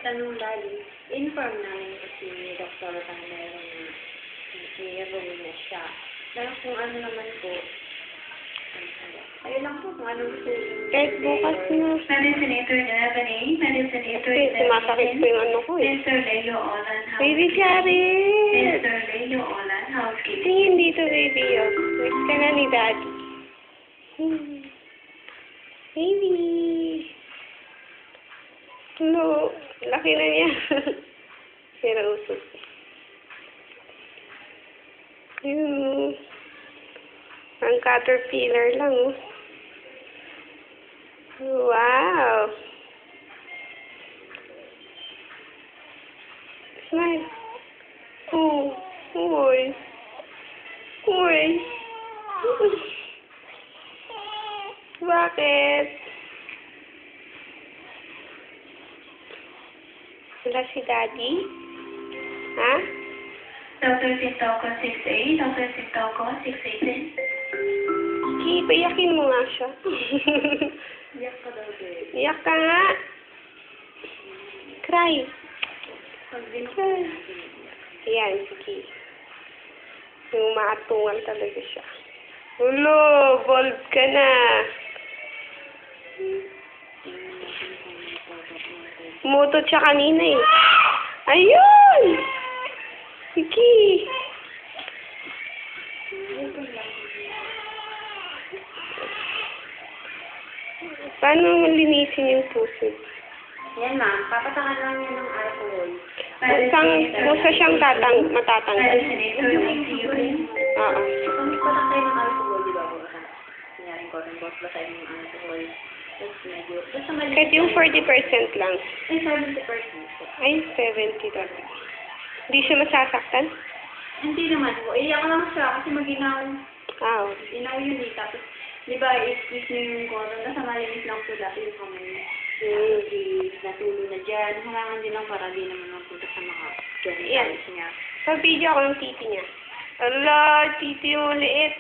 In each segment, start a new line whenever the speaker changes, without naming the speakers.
nagtanong lagi, inform namin kasi ni Dr. Tanero na mayroon na siya. Pero kung ano naman po, ayun lang po kung anong gusto niyo.
Kahit bukas na.
Medicinator 11A, Medicinator
Kasi sumasakit po yung ano ko eh.
Mr. Leo Olan,
Baby Charis!
Mr. Leo Olan, housekeeping.
Tingin dito, baby. Oh. Miss ka na ni Daddy. Baby! No, laki na niya. Sira usok. Yun. Ang caterpillar lang, oh. Wow! Smile. Oh, uy. Uy. Bakit? Wala si Daddy? Ha?
Dr. Sintoco 6A, Dr. Sintoco 6A din.
Iki, payakin mo nga siya.
Iyak ka daw din.
Iyak ka nga. Cry.
Pag binuksan
Cry.
natin,
Ayan, sige. Yung maatungan talaga siya. Ulo, bold ka na.
tingnan natin kung may photo.
Umutot siya kanina eh. Ayun! Sige. Paano malinisin yung puso?
Yan ma'am, papatakan lang niya ng alcohol.
Busa siyang matatanggal.
Medicinator ICU din.
Oo.
Kung patak tayo ng alcohol, di ba? Nanyaring cotton balls, basahin yung alcohol. Tapos medyo, basta maliit.
Kahit yung 40% lang.
Ay, 70%.
Ay, 70 talaga. Hindi siya masasaktan?
Hindi naman po. Iyak lang siya kasi maginaw.
Ah,
Inaw yun eh. Tapos, di ba, i-squeeze niyo yung cotton. Nasa malinis lang po dati yung kamay niya. Natulo na dyan. Halangan din lang para di naman magpunta sa mga genitals niya.
sa video ako ng titi niya. Ala, titi mo liit.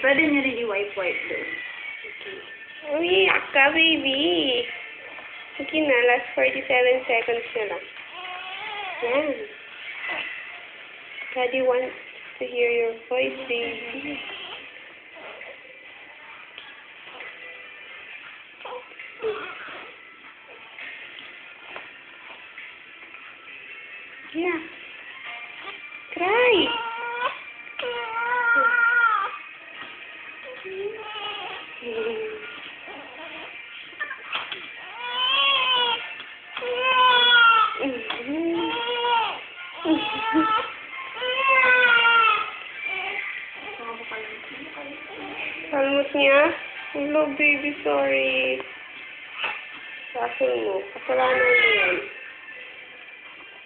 Pwede niya rin i-wipe-wipe doon.
Uy, ka, baby. Sige na, last 47 seconds na lang. Yan. Daddy wants to hear your voice, baby. Yeah. Cry. Kalmot niya? Hello, baby, sorry. Kaso mo, kasalanan mo yan.